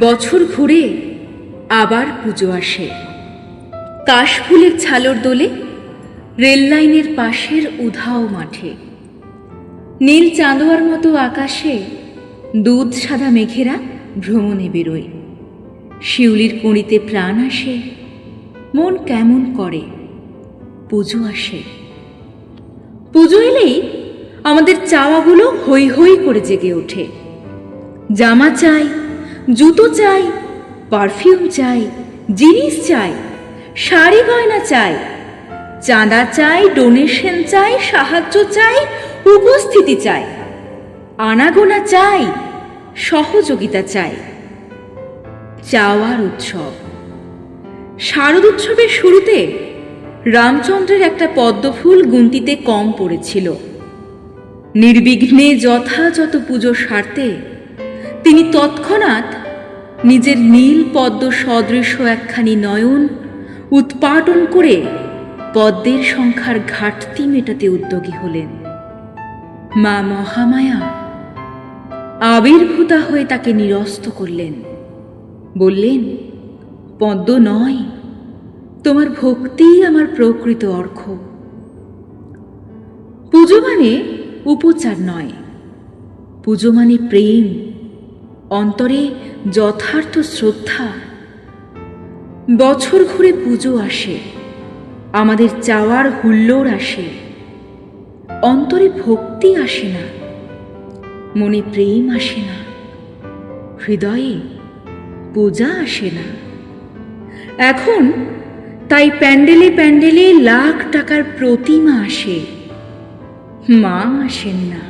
বছর ঘুরে আবার পুজো আসে। কাশফুলের ছালর দোলে রেললাইনের পাশের উধাও মাঠে, নীল চাঁদোয়ার মতো আকাশে দুধ সাদা মেঘেরা ভ্রমণে বেরোয়। শিউলির কুঁড়িতে প্রাণ আসে, মন কেমন করে। পুজো আসে। পুজো এলেই আমাদের চাওয়াগুলো হৈ হৈ করে জেগে ওঠে। জামা চাই, জুতো চাই, পারফিউম চাই, জিনিস চাই, শাড়ি গয়না চাই, চাঁদা চাই, ডোনেশন চাই, সাহায্য চাই, উপস্থিতি চাই, আনাগোনা চাই, সহযোগিতা চাই। চাওয়ার উৎসব। শারদ উৎসবের শুরুতে রামচন্দ্রের একটা পদ্মফুল গুনতিতে কম পড়েছিল। নির্বিঘ্নে যথাযথ পুজো সারতে তিনি তৎক্ষণাৎ নিজের নীল পদ্ম সদৃশ একখানি নয়ন উৎপাটন করে পদ্মের সংখ্যার ঘাটতি মেটাতে উদ্যোগী হলেন। মা মহামায়া আবির্ভূতা হয়ে তাকে নিরস্ত করলেন। বললেন, পদ্ম নয়, তোমার ভক্তিই আমার প্রকৃত অর্ঘ। পুজো মানে উপচার নয়, পুজো মানে প্রেম, অন্তরে যথার্থ শ্রদ্ধা। বছর ঘুরে পুজো আসে, আমাদের চাওয়ার হুল্লোড় আসে, অন্তরে ভক্তি আসে না, মনে প্রেম আসে না, হৃদয়ে পূজা আসে না। এখন তাই প্যান্ডেলে প্যান্ডেলে লাখ টাকার প্রতিমা আসে, মা আসেন না।